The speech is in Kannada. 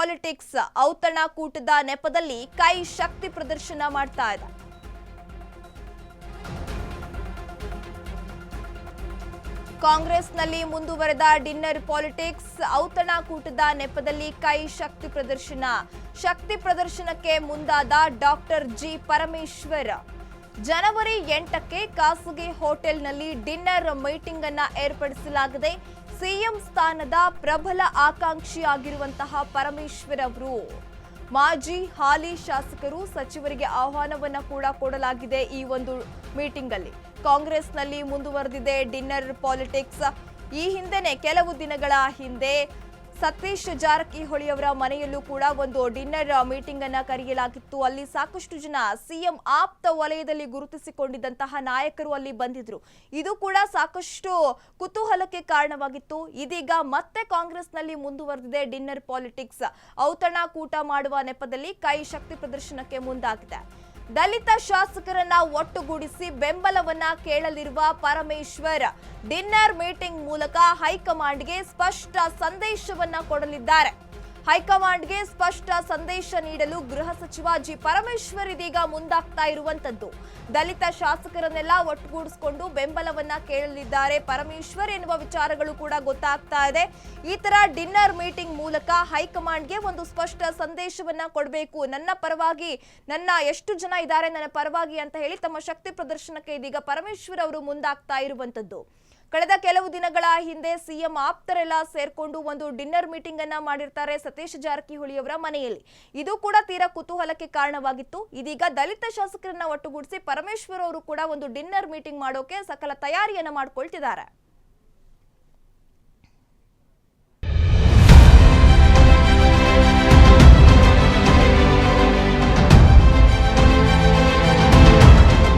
ಪಾಲಿಟಿಕ್ಸ್ ಔತಣಕೂಟದ ನೆಪದಲ್ಲಿ ಕೈ ಶಕ್ತಿ ಪ್ರದರ್ಶನ ಮಾಡ್ತಾ ಇದೆ. ಕಾಂಗ್ರೆಸ್ನಲ್ಲಿ ಮುಂದುವರೆದ ಡಿನ್ನರ್ ಪಾಲಿಟಿಕ್ಸ್ ಔತಣಕೂಟದ ನೆಪದಲ್ಲಿ ಕೈ ಶಕ್ತಿ ಪ್ರದರ್ಶನಕ್ಕೆ ಮುಂದಾದ ಡಾಕ್ಟರ್ ಜಿ ಪರಮೇಶ್ವರ್. ಜನವರಿ 8ಕ್ಕೆ ಖಾಸಗಿ ಹೋಟೆಲ್ನಲ್ಲಿ ಡಿನ್ನರ್ ಮೀಟಿಂಗ್ ಅನ್ನ ಏರ್ಪಡಿಸಲಾಗಿದೆ. ಸಿಎಂ ಸ್ಥಾನದ ಪ್ರಬಲ ಆಕಾಂಕ್ಷಿಯಾಗಿರುವಂತಹ ಪರಮೇಶ್ವರ್ ಅವರು ಮಾಜಿ ಹಾಲಿ ಶಾಸಕರು ಸಚಿವರಿಗೆ ಆಹ್ವಾನವನ್ನ ಕೂಡ ಕೊಡಲಾಗಿದೆ. ಈ ಒಂದು ಮೀಟಿಂಗ್ ಅಲ್ಲಿ ಕಾಂಗ್ರೆಸ್ನಲ್ಲಿ ಮುಂದುವರೆದಿದೆ ಡಿನ್ನರ್ ಪಾಲಿಟಿಕ್ಸ್. ಈ ಹಿಂದೆನೆ ಕೆಲವು ದಿನಗಳ ಹಿಂದೆ ಸತೀಶ್ ಜಾರಕಿಹೊಳಿ ಅವರ ಮನೆಯಲ್ಲೂ ಕೂಡ ಒಂದು ಡಿನ್ನರ್ ಮೀಟಿಂಗ್ ಅನ್ನ ಕರೆಯಲಾಗಿತ್ತು. ಅಲ್ಲಿ ಸಾಕಷ್ಟು ಜನ ಸಿಎಂ ಆಪ್ತ ವಲಯದಲ್ಲಿ ಗುರುತಿಸಿಕೊಂಡಿದ್ದಂತಹ ನಾಯಕರು ಅಲ್ಲಿ ಬಂದಿದ್ರು. ಇದು ಕೂಡ ಸಾಕಷ್ಟು ಕುತೂಹಲಕ್ಕೆ ಕಾರಣವಾಗಿತ್ತು. ಇದೀಗ ಮತ್ತೆ ಕಾಂಗ್ರೆಸ್ನಲ್ಲಿ ಮುಂದುವರೆದಿದೆ ಡಿನ್ನರ್ ಪಾಲಿಟಿಕ್ಸ್. ಔತಣಕೂಟ ಮಾಡುವ ನೆಪದಲ್ಲಿ ಕೈ ಶಕ್ತಿ ಪ್ರದರ್ಶನಕ್ಕೆ ಮುಂದಾಗಿದೆ. ದಲಿತ ಶಾಸಕರನ್ನ ಒಟ್ಟುಗೂಡಿಸಿ ಬೆಂಬಲವನ್ನ ಕೇಳಲಿರುವ ಪರಮೇಶ್ವರ್ ಡಿನ್ನರ್ ಮೀಟಿಂಗ್ ಮೂಲಕ ಹೈಕಮಾಂಡ್ಗೆ ಸ್ಪಷ್ಟ ಸಂದೇಶವನ್ನ ಕೊಡಲಿದ್ದಾರೆ. ಹೈಕಮಾಂಡ್ಗೆ ಸ್ಪಷ್ಟ ಸಂದೇಶ ನೀಡಲು ಗೃಹ ಸಚಿವ ಜಿ ಪರಮೇಶ್ವರ್ ಇದೀಗ ಮುಂದಾಗ್ತಾ ಇರುವಂತದ್ದು. ದಲಿತ ಶಾಸಕರನ್ನೆಲ್ಲ ಒಟ್ಟುಗೂಡಿಸಿಕೊಂಡು ಬೆಂಬಲವನ್ನ ಕೇಳಲಿದ್ದಾರೆ ಪರಮೇಶ್ವರ್ ಎನ್ನುವ ವಿಚಾರಗಳು ಕೂಡ ಗೊತ್ತಾಗ್ತಾ ಇದೆ. ಈ ತರ ಡಿನ್ನರ್ ಮೀಟಿಂಗ್ ಮೂಲಕ ಹೈಕಮಾಂಡ್ಗೆ ಒಂದು ಸ್ಪಷ್ಟ ಸಂದೇಶವನ್ನ ಕೊಡಬೇಕು, ನನ್ನ ಪರವಾಗಿ ಎಷ್ಟು ಜನ ಇದ್ದಾರೆ ನನ್ನ ಪರವಾಗಿ ಅಂತ ಹೇಳಿ ತಮ್ಮ ಶಕ್ತಿ ಪ್ರದರ್ಶನಕ್ಕೆ ಇದೀಗ ಪರಮೇಶ್ವರ್ ಅವರು ಮುಂದಾಗ್ತಾ ಇರುವಂತದ್ದು. ಕಳೆದ ಕೆಲವು ದಿನಗಳ ಹಿಂದೆ ಸಿಎಂ ಆಪ್ತರೆಲ್ಲ ಸೇರ್ಕೊಂಡು ಒಂದು ಡಿನ್ನರ್ ಮೀಟಿಂಗ್ ಅನ್ನ ಮಾಡಿರ್ತಾರೆ ಸತೀಶ್ ಜಾರಕಿಹೊಳಿ ಅವರ ಮನೆಯಲ್ಲಿ. ಇದು ಕೂಡ ತೀರಾ ಕುತೂಹಲಕ್ಕೆ ಕಾರಣವಾಗಿತ್ತು. ಇದೀಗ ದಲಿತ ಶಾಸಕರನ್ನ ಒಟ್ಟುಗೂಡಿಸಿ ಪರಮೇಶ್ವರ್ ಅವರು ಕೂಡ ಒಂದು ಡಿನ್ನರ್ ಮೀಟಿಂಗ್ ಮಾಡೋಕೆ ಸಕಲ ತಯಾರಿಯನ್ನ ಮಾಡ್ಕೊಳ್ತಿದ್ದಾರೆ.